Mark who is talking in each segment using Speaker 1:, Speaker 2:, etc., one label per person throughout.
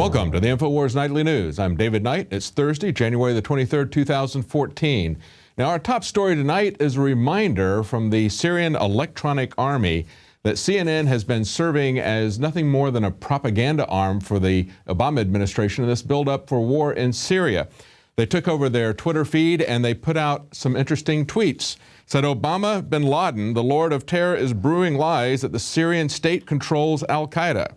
Speaker 1: Welcome to the Infowars Nightly News. I'm David Knight. It's Thursday, January the 23rd, 2014. Now, our top story tonight is a reminder from the Syrian Electronic Army that CNN has been serving as nothing more than a propaganda arm for the Obama administration in this buildup for war in Syria. They took over their Twitter feed and they put out some interesting tweets. Said Obama bin Laden, the Lord of Terror, is brewing lies that the Syrian state controls Al-Qaeda.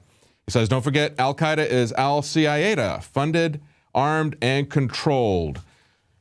Speaker 1: He says, don't forget, Al-Qaeda is Al-Qaeda, funded, armed, and controlled.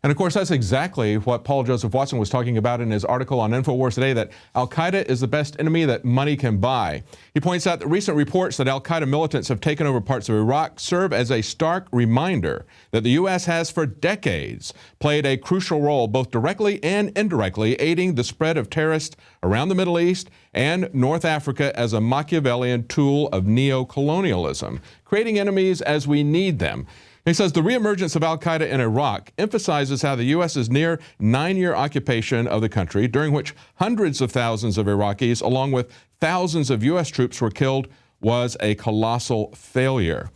Speaker 1: And of course, that's exactly what Paul Joseph Watson was talking about in his article on Infowars today, that Al-Qaeda is the best enemy that money can buy. He points out that recent reports that Al-Qaeda militants have taken over parts of Iraq serve as a stark reminder that the U.S. has for decades played a crucial role, both directly and indirectly, aiding the spread of terrorists around the Middle East and North Africa as a Machiavellian tool of neo-colonialism, creating enemies as we need them. He says the reemergence of Al-Qaeda in Iraq emphasizes how the U.S.'s near 9-year occupation of the country, during which hundreds of thousands of Iraqis, along with thousands of U.S. troops, were killed, was a colossal failure.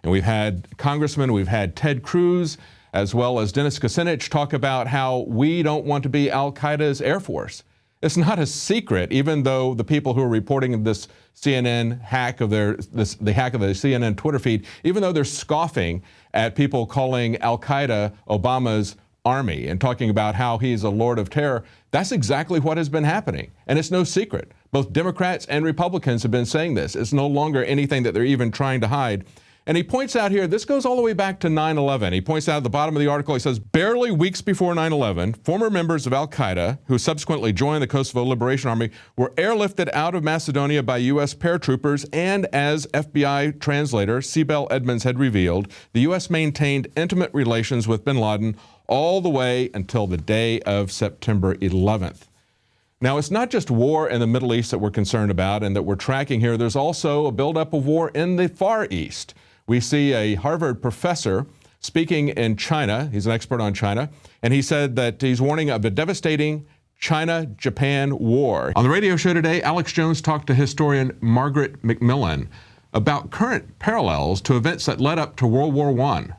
Speaker 1: And we've had congressmen, we've had Ted Cruz, as well as Dennis Kucinich talk about how we don't want to be Al-Qaeda's Air Force. It's not a secret, even though the people who are reporting this CNN hack of the hack of the CNN Twitter feed, even though they're scoffing at people calling Al-Qaeda Obama's army and talking about how he's a lord of terror, that's exactly what has been happening. And it's no secret. Both Democrats and Republicans have been saying this. It's no longer anything that they're even trying to hide. And he points out here, this goes all the way back to 9/11. He points out at the bottom of the article, he says, barely weeks before 9/11, former members of Al-Qaeda, who subsequently joined the Kosovo Liberation Army, were airlifted out of Macedonia by U.S. paratroopers, and as FBI translator Sibel Edmonds had revealed, the U.S. maintained intimate relations with bin Laden all the way until the day of September 11th. Now, it's not just war in the Middle East that we're concerned about and that we're tracking here. There's also a buildup of war in the Far East. We see a Harvard professor speaking in China. He's an expert on China. And he said that he's warning of a devastating China-Japan war. On the radio show today, Alex Jones talked to historian Margaret Macmillan about current parallels to events that led up to World War I.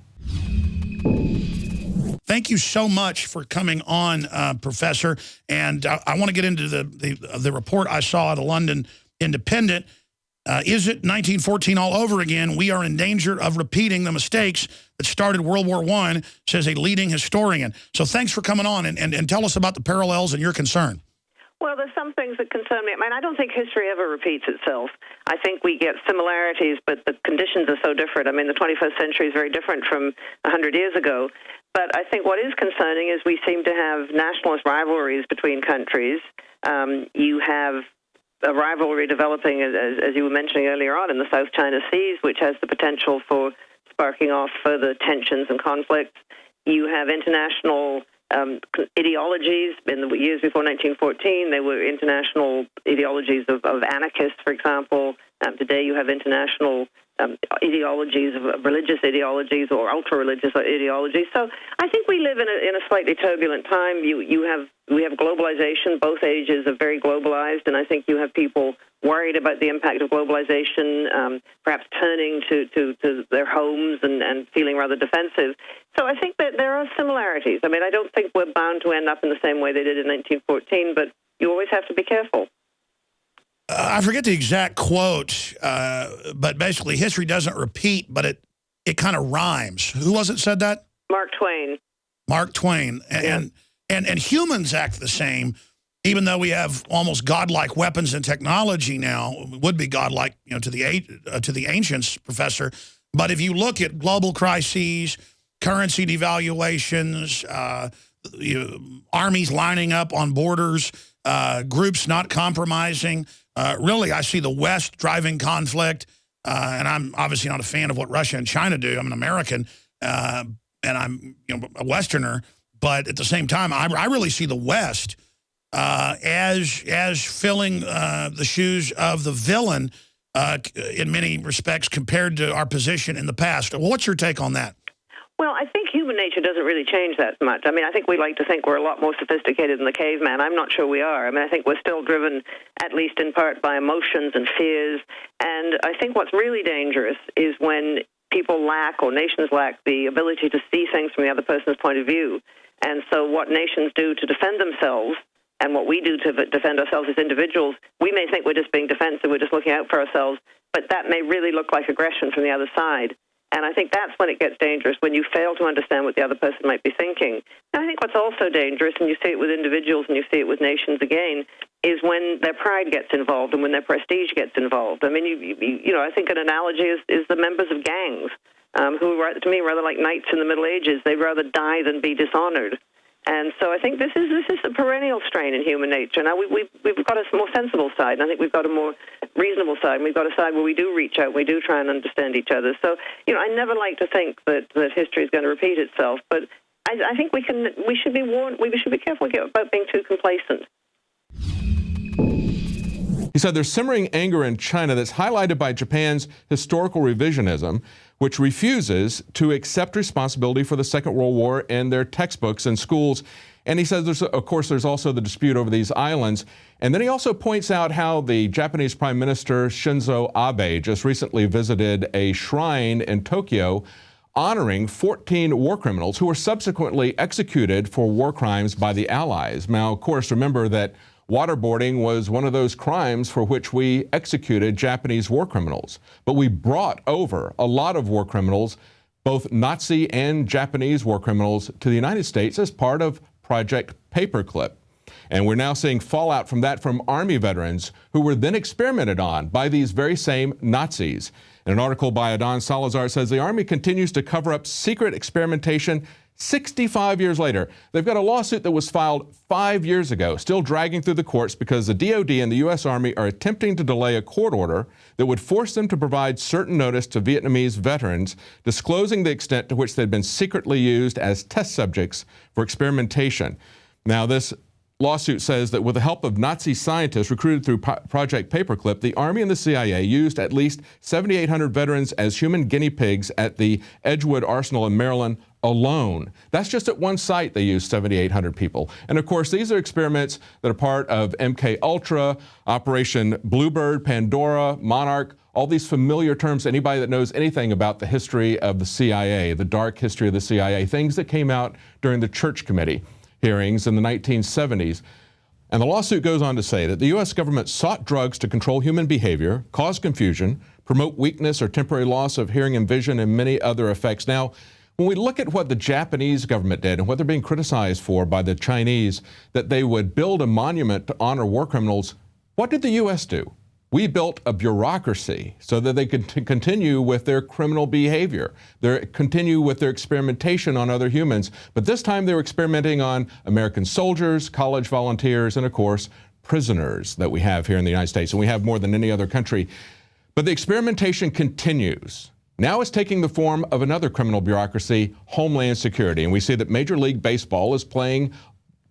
Speaker 2: Thank you so much for coming on, Professor. And I want to get into the report I saw at the London Independent. Is it 1914 all over again? We are in danger of repeating the mistakes that started World War I, says a leading historian. So thanks for coming on and tell us about the parallels and your concern.
Speaker 3: Well, there's some things that concern me. I mean, I don't think history ever repeats itself. I think we get similarities, but the conditions are so different. I mean, the 21st century is very different from 100 years ago. But I think what is concerning is we seem to have nationalist rivalries between countries. You have a rivalry developing, as you were mentioning earlier on, in the South China Seas, which has the potential for sparking off further tensions and conflicts. You have international ideologies. In the years before 1914, there were international ideologies of anarchists, for example. Today you have international ideologies, of religious ideologies or ultra-religious ideologies. So I think we live in a slightly turbulent time. We have globalization. Both ages are very globalized, and I think you have people worried about the impact of globalization, perhaps turning to their homes and feeling rather defensive. So I think that there are similarities. I mean, I don't think we're bound to end up in the same way they did in 1914, but you always have to be careful.
Speaker 2: I forget the exact quote, but basically history doesn't repeat, but it kind of rhymes. Who was it said that?
Speaker 3: Mark Twain.
Speaker 2: Mark Twain. And humans act the same, even though we have almost godlike weapons and technology now, would be godlike, you know, to the ancients, Professor. But if you look at global crises, currency devaluations, armies lining up on borders, groups not compromising, really, I see the West driving conflict, and I'm obviously not a fan of what Russia and China do. I'm an American, and I'm a Westerner. But at the same time, I really see the West as filling the shoes of the villain in many respects compared to our position in the past. What's your take on that?
Speaker 3: Well, I think human nature doesn't really change that much. I mean, I think we like to think we're a lot more sophisticated than the caveman. I'm not sure we are. I mean, I think we're still driven, at least in part, by emotions and fears. And I think what's really dangerous is when people lack, or nations lack, the ability to see things from the other person's point of view. And so what nations do to defend themselves and what we do to defend ourselves as individuals, we may think we're just being defensive, we're just looking out for ourselves, but that may really look like aggression from the other side. And I think that's when it gets dangerous, when you fail to understand what the other person might be thinking. And I think what's also dangerous, and you see it with individuals and you see it with nations again, is when their pride gets involved and when their prestige gets involved. I mean, you know, I think an analogy is the members of gangs, who are, to me, rather like knights in the Middle Ages. They'd rather die than be dishonored. And so I think this is a perennial strain in human nature. Now, we've got a more sensible side, and I think we've got a more reasonable side, and we've got a side where we do reach out, we do try and understand each other. So, you know, I never like to think that history is going to repeat itself, but I think we should be warned, we should be careful about being too complacent.
Speaker 1: He said there's simmering anger in China that's highlighted by Japan's historical revisionism, which refuses to accept responsibility for the Second World War in their textbooks and schools. And he says, there's also the dispute over these islands. And then he also points out how the Japanese Prime Minister Shinzo Abe just recently visited a shrine in Tokyo honoring 14 war criminals who were subsequently executed for war crimes by the Allies. Now, of course, remember that waterboarding was one of those crimes for which we executed Japanese war criminals. But we brought over a lot of war criminals, both Nazi and Japanese war criminals, to the United States as part of Project Paperclip. And we're now seeing fallout from that from Army veterans who were then experimented on by these very same Nazis. And an article by Adon Salazar says the Army continues to cover up secret experimentation 65 years later. They've got a lawsuit that was filed 5 years ago, still dragging through the courts because the DOD and the U.S. Army are attempting to delay a court order that would force them to provide certain notice to Vietnamese veterans, disclosing the extent to which they'd been secretly used as test subjects for experimentation. Now, this lawsuit says that with the help of Nazi scientists recruited through Project Paperclip, the Army and the CIA used at least 7,800 veterans as human guinea pigs at the Edgewood Arsenal in Maryland alone. That's just at one site they used 7,800 people. And of course, these are experiments that are part of MK Ultra, Operation Bluebird, Pandora, Monarch, all these familiar terms. Anybody that knows anything about the history of the CIA, the dark history of the CIA, things that came out during the Church Committee hearings in the 1970s. And the lawsuit goes on to say that the U.S. government sought drugs to control human behavior, cause confusion, promote weakness or temporary loss of hearing and vision, and many other effects. Now, when we look at what the Japanese government did and what they're being criticized for by the Chinese, that they would build a monument to honor war criminals, what did the U.S. do? We built a bureaucracy so that they could continue with their criminal behavior, continue with their experimentation on other humans. But this time they were experimenting on American soldiers, college volunteers, and of course, prisoners that we have here in the United States, and we have more than any other country. But the experimentation continues. Now it's taking the form of another criminal bureaucracy, Homeland Security. And we see that Major League Baseball is playing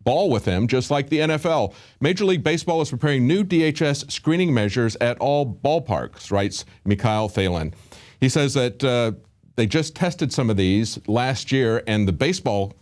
Speaker 1: ball with them, just like the NFL. Major League Baseball is preparing new DHS screening measures at all ballparks, writes Mikhail Thalen. He says that they just tested some of these last year, and the baseball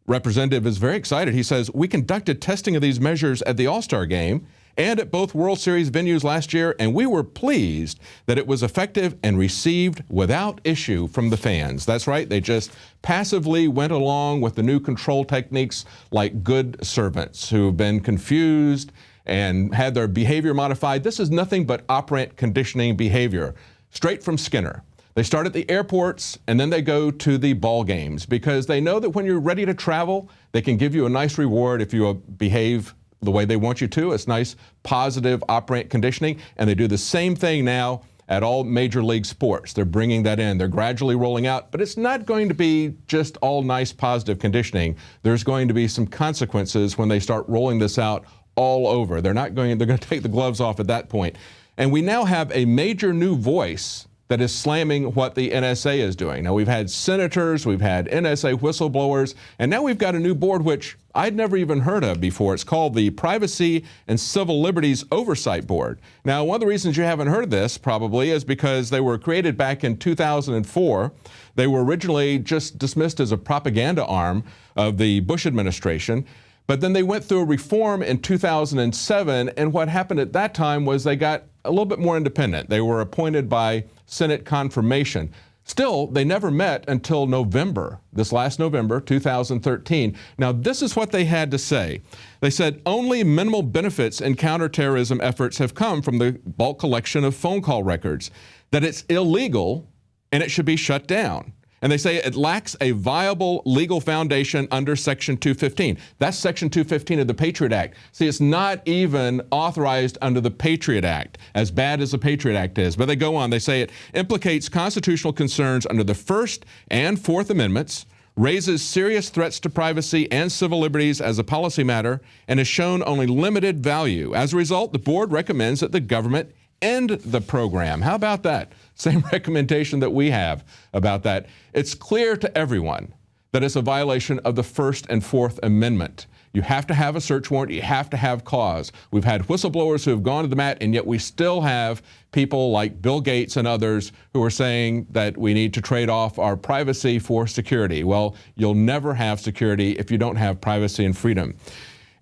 Speaker 1: representative is very excited. He says, we conducted testing of these measures at the All-Star Game and at both World Series venues last year, and we were pleased that it was effective and received without issue from the fans. That's right, they just passively went along with the new control techniques like good servants who've been confused and had their behavior modified. This is nothing but operant conditioning behavior, straight from Skinner. They start at the airports and then they go to the ball games because they know that when you're ready to travel, they can give you a nice reward if you behave the way they want you to. It's nice, positive, operant conditioning. And they do the same thing now at all major league sports. They're bringing that in. They're gradually rolling out. But it's not going to be just all nice, positive conditioning. There's going to be some consequences when they start rolling this out all over. They're going to take the gloves off at that point. And we now have a major new voice that is slamming what the NSA is doing. Now, we've had senators, we've had NSA whistleblowers, and now we've got a new board which I'd never even heard of before. It's called the Privacy and Civil Liberties Oversight Board. Now, one of the reasons you haven't heard of this probably is because they were created back in 2004. They were originally just dismissed as a propaganda arm of the Bush administration. But then they went through a reform in 2007, and what happened at that time was they got a little bit more independent. They were appointed by Senate confirmation. Still, they never met until November, this last November, 2013. Now, this is what they had to say. They said only minimal benefits in counterterrorism efforts have come from the bulk collection of phone call records, that it's illegal and it should be shut down. And they say it lacks a viable legal foundation under Section 215. That's Section 215 of the Patriot Act. See, it's not even authorized under the Patriot Act, as bad as the Patriot Act is. But they go on, they say it implicates constitutional concerns under the First and Fourth Amendments, raises serious threats to privacy and civil liberties as a policy matter, and has shown only limited value. As a result, the board recommends that the government end the program. How about that? Same recommendation that we have about that. It's clear to everyone that it's a violation of the First and Fourth Amendment. You have to have a search warrant. You have to have cause. We've had whistleblowers who have gone to the mat, and yet we still have people like Bill Gates and others who are saying that we need to trade off our privacy for security. Well, you'll never have security if you don't have privacy and freedom.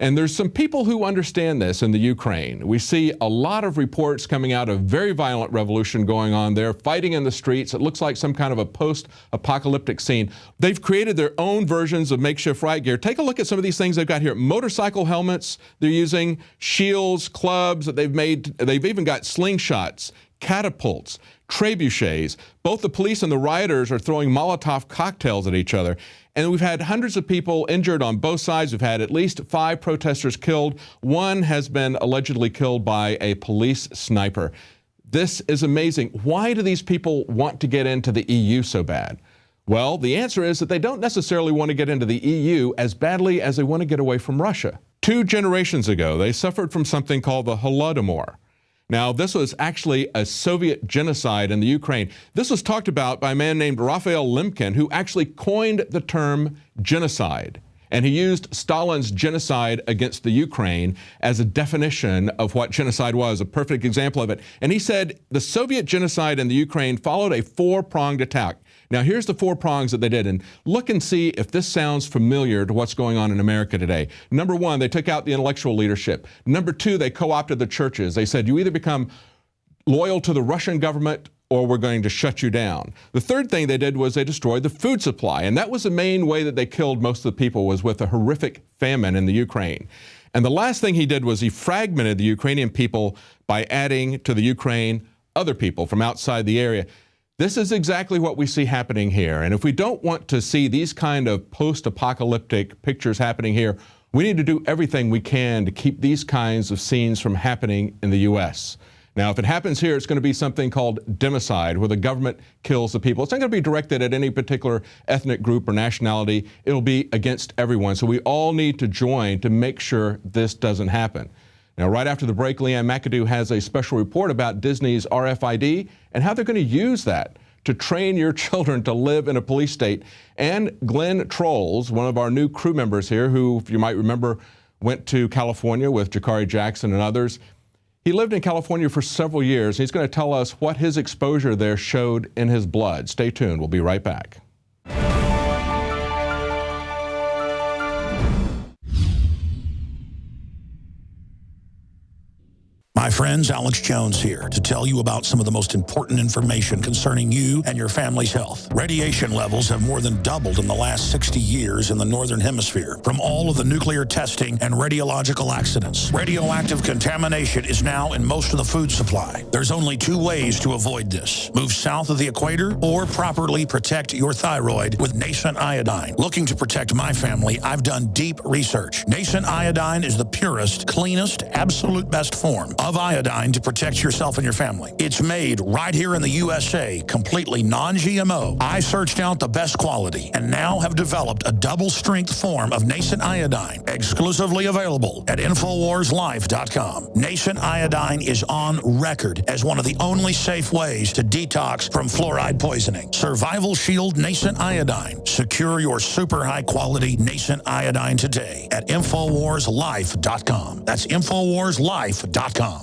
Speaker 1: And there's some people who understand this in the Ukraine. We see a lot of reports coming out of very violent revolution going on there, fighting in the streets. It looks like some kind of a post-apocalyptic scene. They've created their own versions of makeshift riot gear. Take a look at some of these things they've got here. Motorcycle helmets they're using, shields, clubs that they've made. They've even got slingshots, catapults, trebuchets. Both the police and the rioters are throwing Molotov cocktails at each other. And we've had hundreds of people injured on both sides. We've had at least 5 protesters killed. One has been allegedly killed by a police sniper. This is amazing. Why do these people want to get into the EU so bad? Well, the answer is that they don't necessarily want to get into the EU as badly as they want to get away from Russia. 2 generations ago, they suffered from something called the Holodomor. Now, this was actually a Soviet genocide in the Ukraine. This was talked about by a man named Raphael Lemkin, who actually coined the term genocide. And he used Stalin's genocide against the Ukraine as a definition of what genocide was, a perfect example of it. And he said the Soviet genocide in the Ukraine followed a 4-pronged attack. Now, here's the 4 prongs that they did, and look and see if this sounds familiar to what's going on in America today. Number 1, they took out the intellectual leadership. Number 2, they co-opted the churches. They said, you either become loyal to the Russian government or we're going to shut you down. The third thing they did was they destroyed the food supply, and that was the main way that they killed most of the people, was with a horrific famine in the Ukraine. And the last thing he did was he fragmented the Ukrainian people by adding to the Ukraine other people from outside the area. This is exactly what we see happening here. And if we don't want to see these kind of post-apocalyptic pictures happening here, we need to do everything we can to keep these kinds of scenes from happening in the U.S. Now, if it happens here, it's going to be something called democide, where the government kills the people. It's not going to be directed at any particular ethnic group or nationality. It'll be against everyone. So we all need to join to make sure this doesn't happen. Now, right after the break, Leanne McAdoo has a special report about Disney's RFID and how they're going to use that to train your children to live in a police state. And Glenn Trolls, one of our new crew members here, who, if you might remember, went to California with Jakari Jackson and others. He lived in California for several years. He's going to tell us what his exposure there showed in his blood. Stay tuned. We'll be right back.
Speaker 2: My friends, Alex Jones here to tell you about some of the most important information concerning you and your family's health. Radiation levels have more than doubled in the last 60 years in the Northern Hemisphere from all of the nuclear testing and radiological accidents. Radioactive contamination is now in most of the food supply. There's only 2 ways to avoid this. Move south of the equator or properly protect your thyroid with nascent iodine. Looking to protect my family, I've done deep research. Nascent iodine is the purest, cleanest, absolute best form of iodine to protect yourself and your family. It's made right here in the USA, completely non-GMO. I searched out the best quality and now have developed a double-strength form of nascent iodine, exclusively available at InfoWarsLife.com. Nascent iodine is on record as one of the only safe ways to detox from fluoride poisoning. Survival Shield Nascent Iodine. Secure your super high-quality nascent iodine today at InfoWarsLife.com. That's InfoWarsLife.com.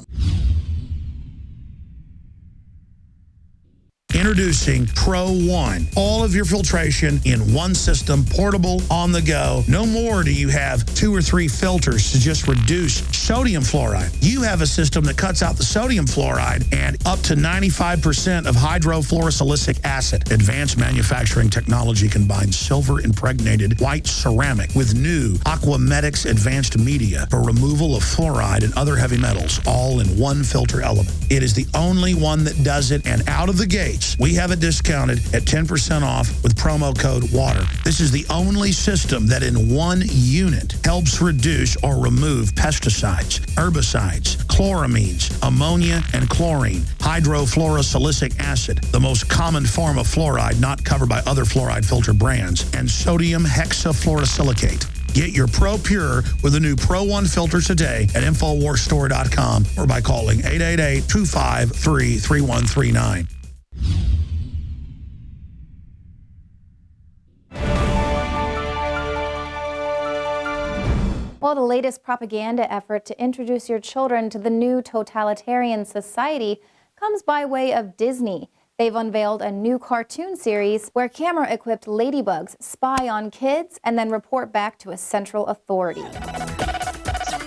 Speaker 2: Introducing Pro One. All of your filtration in one system, portable, on the go. No more do you have 2 or 3 filters to just reduce sodium fluoride. You have a system that cuts out the sodium fluoride and up to 95% of hydrofluorosilicic acid. Advanced manufacturing technology combines silver-impregnated white ceramic with new Aquamedics advanced media for removal of fluoride and other heavy metals, all in one filter element. It is the only one that does it, and out of the gates, we have it discounted at 10% off with promo code WATER. This is the only system that in one unit helps reduce or remove pesticides, herbicides, chloramines, ammonia, and chlorine, hydrofluorosilicic acid, the most common form of fluoride not covered by other fluoride filter brands, and sodium hexafluorosilicate. Get your Pro Pure with the new Pro One filter today at InfoWarsStore.com or by calling 888-253-3139.
Speaker 4: Well, the latest propaganda effort to introduce your children to the new totalitarian society comes by way of Disney. They've unveiled a new cartoon series where camera-equipped ladybugs spy on kids and then report back to a central authority.
Speaker 5: So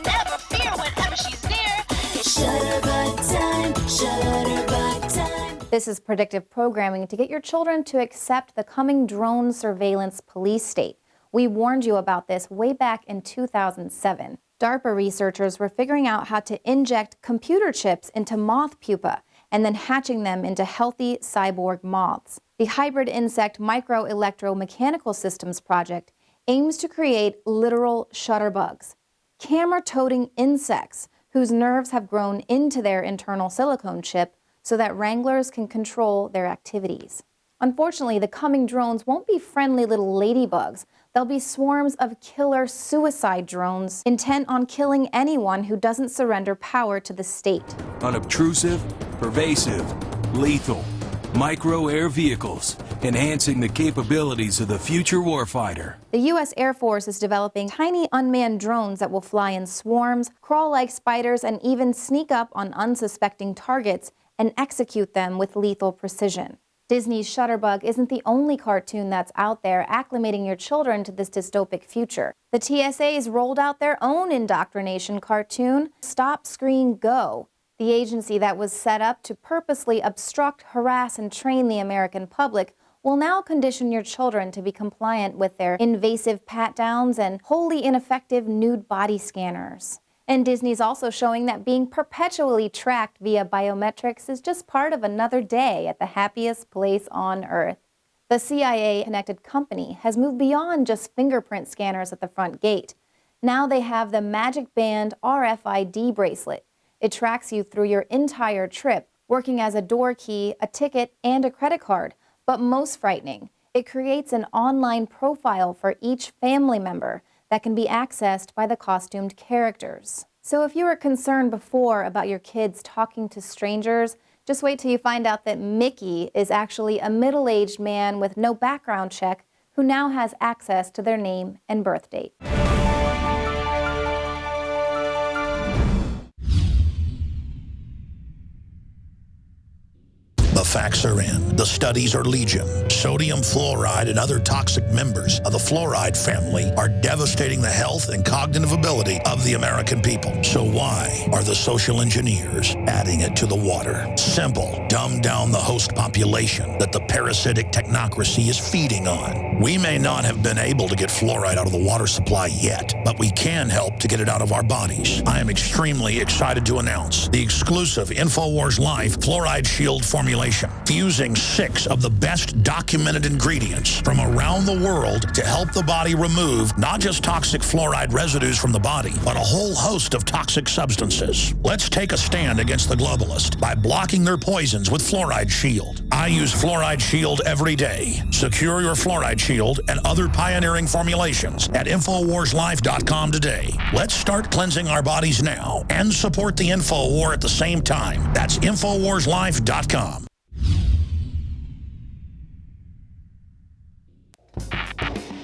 Speaker 5: never fear whenever she's near. It's Shutterbug time, Shutterbug time.
Speaker 4: This is predictive programming to get your children to accept the coming drone surveillance police state. We warned you about this way back in 2007. DARPA researchers were figuring out how to inject computer chips into moth pupa and then hatching them into healthy cyborg moths. The hybrid insect microelectromechanical systems project aims to create literal shutterbugs, camera-toting insects whose nerves have grown into their internal silicone chip so that wranglers can control their activities. Unfortunately, the coming drones won't be friendly little ladybugs. They'll be swarms of killer suicide drones intent on killing anyone who doesn't surrender power to the state.
Speaker 6: Unobtrusive, pervasive, lethal, micro-air vehicles, enhancing the capabilities of the future warfighter.
Speaker 4: The U.S. Air Force is developing tiny unmanned drones that will fly in swarms, crawl like spiders, and even sneak up on unsuspecting targets and execute them with lethal precision. Disney's Shutterbug isn't the only cartoon that's out there acclimating your children to this dystopic future. The TSA's rolled out their own indoctrination cartoon, Stop, Screen, Go. The agency that was set up to purposely obstruct, harass, and train the American public will now condition your children to be compliant with their invasive pat-downs and wholly ineffective nude body scanners. And Disney's also showing that being perpetually tracked via biometrics is just part of another day at the happiest place on Earth. The CIA-connected company has moved beyond just fingerprint scanners at the front gate. Now they have the Magic Band RFID bracelet. It tracks you through your entire trip, working as a door key, a ticket, and a credit card. But most frightening, it creates an online profile for each family member that can be accessed by the costumed characters. So if you were concerned before about your kids talking to strangers, just wait till you find out that Mickey is actually a middle-aged man with no background check who now has access to their name and birth date.
Speaker 2: The facts are in. The studies are legion. Sodium fluoride and other toxic members of the fluoride family are devastating the health and cognitive ability of the American people. So why are the social engineers adding it to the water? Simple. Dumb down the host population that the parasitic technocracy is feeding on. We may not have been able to get fluoride out of the water supply yet, but we can help to get it out of our bodies. I am extremely excited to announce the exclusive Infowars Life Fluoride Shield formulation, fusing 6 of the best documented ingredients from around the world to help the body remove not just toxic fluoride residues from the body, but a whole host of toxic substances. Let's take a stand against the globalists by blocking their poisons with Fluoride Shield. I use Fluoride Shield every day. Secure your Fluoride Shield and other pioneering formulations at InfoWarsLife.com today. Let's start cleansing our bodies now and support the Info War at the same time. That's InfoWarsLife.com.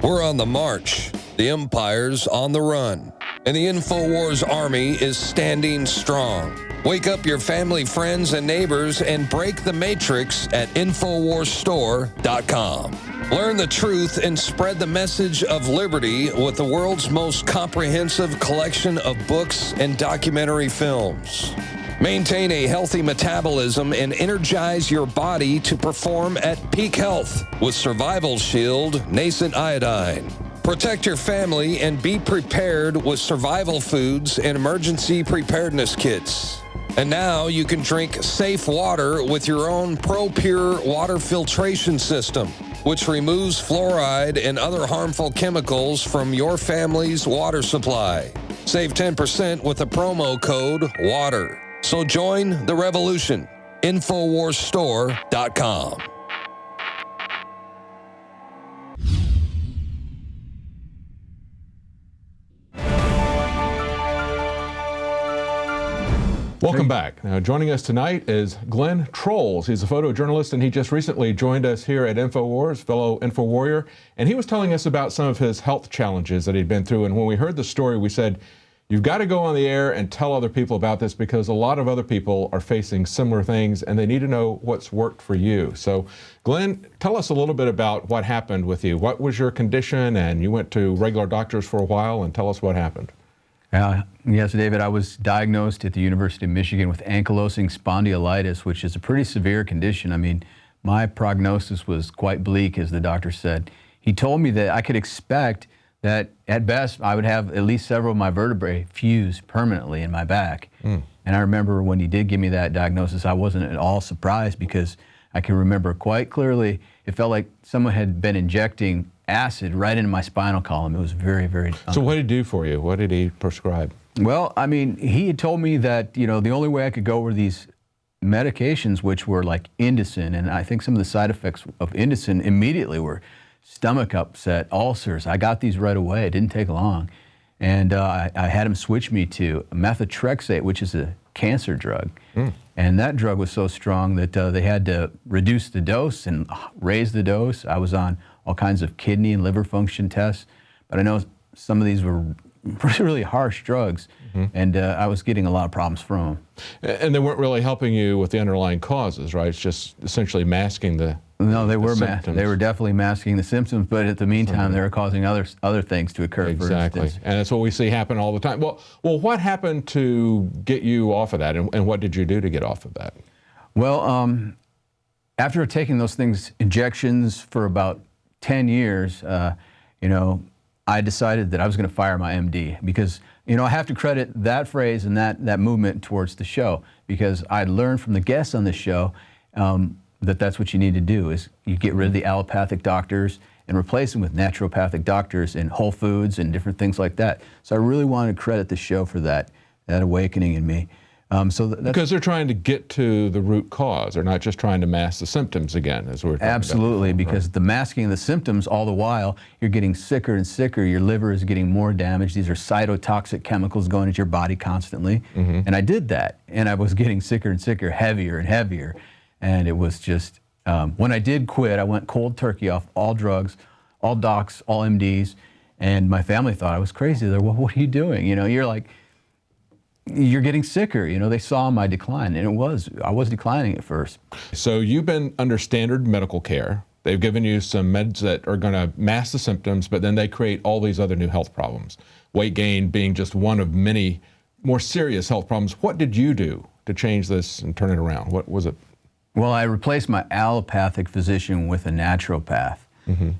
Speaker 7: We're on the march. The empire's on the run. and the Infowars Army is standing strong. Wake up your family, friends, and neighbors and break the matrix at InfoWarsStore.com. Learn the truth and spread the message of liberty with the world's most comprehensive collection of books and documentary films. Maintain a healthy metabolism and energize your body to perform at peak health with Survival Shield Nascent Iodine. Protect your family and be prepared with survival foods and emergency preparedness kits. And now you can drink safe water with your own ProPure water filtration system, which removes fluoride and other harmful chemicals from your family's water supply. Save 10% with the promo code WATER. So join the revolution. InfoWarsStore.com.
Speaker 1: Welcome back. Now, joining us tonight is Glenn Trolls. He's a photojournalist, and he just recently joined us here at Infowars, fellow InfoWarrior, and he was telling us about some of his health challenges that he'd been through. And when we heard the story, we said, you've got to go on the air and tell other people about this because a lot of other people are facing similar things, and they need to know what's worked for you. So, Glenn, tell us a little bit about what happened with you. What was your condition? And you went to regular doctors for a while, and tell us what happened.
Speaker 8: Yes, David, I was diagnosed at the University of Michigan with ankylosing spondylitis, which is a pretty severe condition. I mean, my prognosis was quite bleak, as the doctor said. He told me that I could expect that at best I would have at least several of my vertebrae fused permanently in my back. And I remember when he did give me that diagnosis, I wasn't at all surprised because I can remember quite clearly it felt like someone had been injecting acid right into my spinal column. It was very, very...
Speaker 1: So what did he do for you? What did he prescribe?
Speaker 8: Well, I mean, he had told me that, you know, the only way I could go were these medications, which were like Indocin, and I think some of the side effects of Indocin immediately were stomach upset, ulcers. I got these right away. It didn't take long. And I had him switch me to methotrexate, which is a cancer drug. And that drug was so strong that they had to reduce the dose and raise the dose. I was on all kinds of kidney and liver function tests, but I know some of these were really harsh drugs, and I was getting a lot of problems from them.
Speaker 1: And they weren't really helping you with the underlying causes, right? It's just essentially masking the
Speaker 8: No, they were
Speaker 1: symptoms.
Speaker 8: they were definitely masking the symptoms, but at the meantime, they were causing other things to occur.
Speaker 1: Exactly,
Speaker 8: for instance.
Speaker 1: and that's what we see happen all the time. Well, what happened to get you off of that, and what did you do to get off of that?
Speaker 8: Well, after taking those things, injections for about 10 years, you know, I decided that I was going to fire my MD because, you know, I have to credit that phrase and that movement towards the show because I learned from the guests on this show that that's what you need to do is you get rid of the allopathic doctors and replace them with naturopathic doctors in Whole Foods and different things like that. So I really wanted to credit the show for that awakening in me. Because
Speaker 1: they're trying to get to the root cause. They're not just trying to mask the symptoms again, as we were talking
Speaker 8: Absolutely,
Speaker 1: about before,
Speaker 8: because the masking of the symptoms all the while, you're getting sicker and sicker. Your liver is getting more damaged. These are cytotoxic chemicals going into your body constantly. And I did that, and I was getting sicker and sicker, heavier and heavier. And it was just, when I did quit, I went cold turkey off all drugs, all docs, all MDs, and my family thought I was crazy. They're, well, what are you doing? You know, you're getting sicker. You know, they saw my decline, and I was declining at first.
Speaker 1: So you've been under standard medical care. They've given you some meds that are going to mask the symptoms, but then they create all these other new health problems. Weight gain being just one of many more serious health problems. What did you do to change this and turn it around? What was it?
Speaker 8: Well, I replaced my allopathic physician with a naturopath.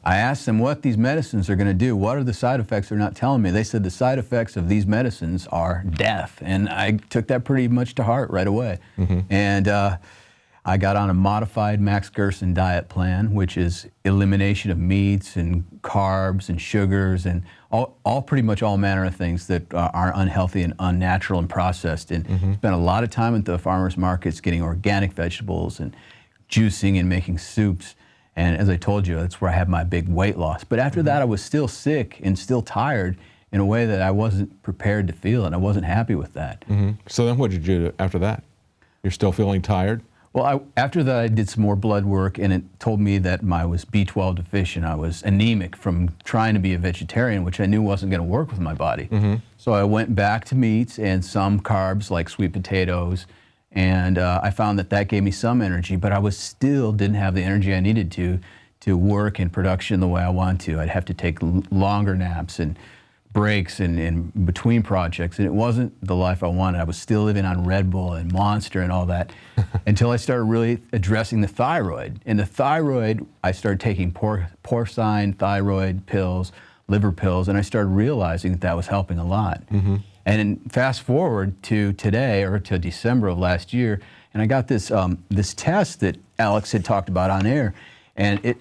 Speaker 8: I asked them what these medicines are going to do. What are the side effects they're not telling me? They said the side effects of these medicines are death. And I took that pretty much to heart right away. And I got on a modified Max Gerson diet plan, which is elimination of meats and carbs and sugars and pretty much all manner of things that are unhealthy and unnatural and processed. And spent a lot of time at the farmers markets getting organic vegetables and juicing and making soups. And as I told you, that's where I had my big weight loss. But after that, I was still sick and still tired in a way that I wasn't prepared to feel, and I wasn't happy with that.
Speaker 1: So then what did you do after that? You're still feeling tired?
Speaker 8: Well, after that, I did some more blood work, and it told me that I was B12 deficient. I was anemic from trying to be a vegetarian, which I knew wasn't going to work with my body. So I went back to meats and some carbs like sweet potatoes, and I found that that gave me some energy, but I still didn't have the energy I needed to work in production the way I want to. I'd have to take longer naps and breaks and between projects, and it wasn't the life I wanted. I was still living on Red Bull and Monster and all that until I started really addressing the thyroid. And the thyroid, I started taking porcine thyroid pills, liver pills, and I started realizing that that was helping a lot. And then fast forward to today, or to December of last year, and I got this this test that Alex had talked about on air, and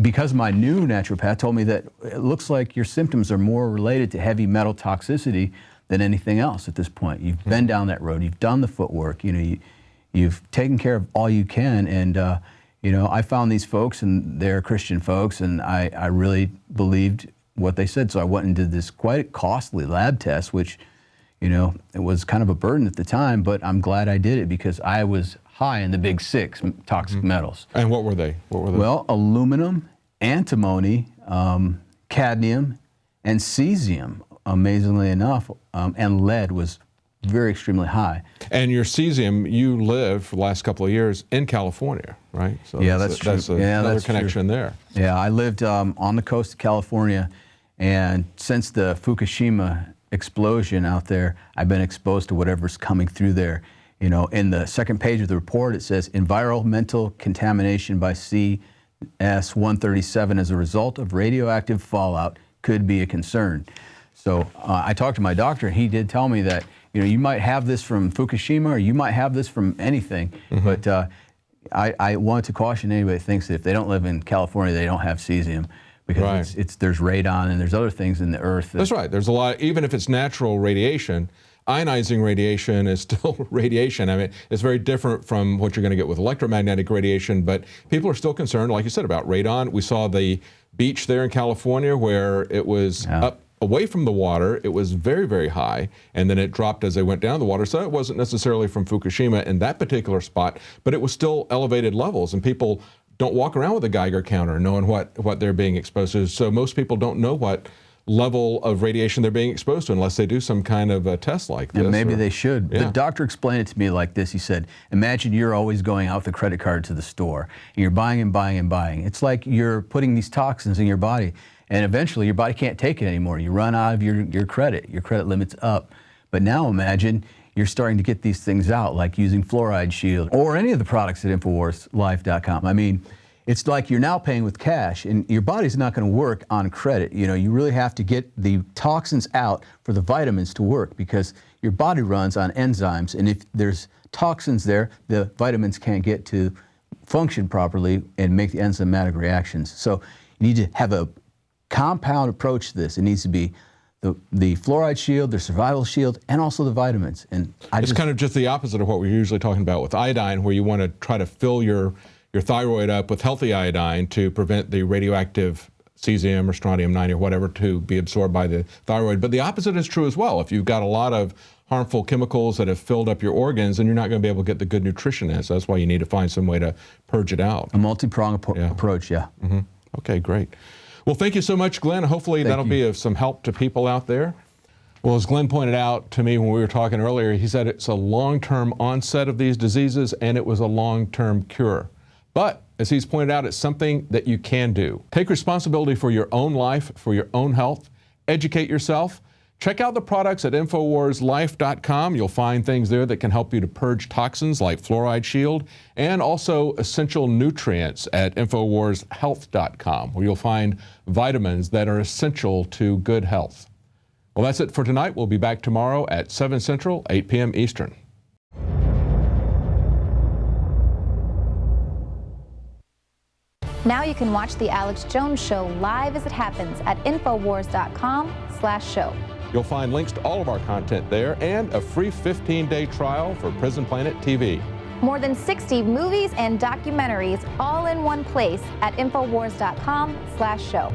Speaker 8: because my new naturopath told me that it looks like your symptoms are more related to heavy metal toxicity than anything else at this point. You've been down that road, you've done the footwork, you've taken care of all you can, and I found these folks, and they're Christian folks, and I really believed what they said, so I went and did this quite costly lab test, which, it was kind of a burden at the time, but I'm glad I did it because I was high in the big 6 toxic metals.
Speaker 1: And what were they?
Speaker 8: Well, aluminum, antimony, cadmium, and cesium, amazingly enough, and lead was very extremely high.
Speaker 1: And your cesium, you lived for the last couple of years in California, right? So
Speaker 8: yeah, that's true.
Speaker 1: That's another connection there.
Speaker 8: Yeah, I lived on the coast of California, and since the Fukushima explosion out there, I've been exposed to whatever's coming through there. In the second page of the report, it says environmental contamination by CS-137 as a result of radioactive fallout could be a concern. So I talked to my doctor, and he did tell me that you might have this from Fukushima, or you might have this from anything, but I want to caution anybody that thinks that if they don't live in California, they don't have cesium, because there's radon and there's other things in the earth.
Speaker 1: That's right. There's a lot, even if it's natural radiation. Ionizing radiation is still radiation. I mean, it's very different from what you're going to get with electromagnetic radiation, but people are still concerned, like you said, about radon. We saw the beach there in California where it was up away from the water. It was very, very high, and then it dropped as they went down the water. So it wasn't necessarily from Fukushima in that particular spot, but it was still elevated levels, and people don't walk around with a Geiger counter knowing what they're being exposed to. So most people don't know what level of radiation they're being exposed to unless they do some kind of a test like this.
Speaker 8: And maybe they should. Yeah. The doctor explained it to me like this. He said, imagine you're always going out with a credit card to the store, and you're buying and buying and buying. It's like you're putting these toxins in your body, and eventually your body can't take it anymore. You run out of your credit limit's up. But now imagine you're starting to get these things out, like using Fluoride Shield or any of the products at InfoWarsLife.com. I mean, it's like you're now paying with cash, and your body's not going to work on credit. You really have to get the toxins out for the vitamins to work, because your body runs on enzymes, and if there's toxins there, the vitamins can't get to function properly and make the enzymatic reactions. So you need to have a compound approach to this. It needs to be the Fluoride Shield, the Survival Shield, and also the vitamins. And
Speaker 1: it's kind of just the opposite of what we're usually talking about with iodine, where you want to try to fill your thyroid up with healthy iodine to prevent the radioactive cesium or strontium-90 or whatever to be absorbed by the thyroid. But the opposite is true as well. If you've got a lot of harmful chemicals that have filled up your organs, then you're not going to be able to get the good nutrition in. So that's why you need to find some way to purge it out.
Speaker 8: A multi-pronged approach, yeah.
Speaker 1: Okay, great. Well, thank you so much, Glenn. Hopefully that'll be of some help to people out there. Well, as Glenn pointed out to me when we were talking earlier, he said it's a long-term onset of these diseases, and it was a long-term cure. But, as he's pointed out, it's something that you can do. Take responsibility for your own life, for your own health. Educate yourself. Check out the products at InfoWarsLife.com. You'll find things there that can help you to purge toxins like Fluoride Shield, and also essential nutrients at InfoWarsHealth.com, where you'll find vitamins that are essential to good health. Well, that's it for tonight. We'll be back tomorrow at 7 Central, 8 p.m. Eastern.
Speaker 4: Now you can watch The Alex Jones Show live as it happens at Infowars.com/show.
Speaker 1: You'll find links to all of our content there and a free 15-day trial for Prison Planet TV.
Speaker 4: More than 60 movies and documentaries all in one place at Infowars.com/show.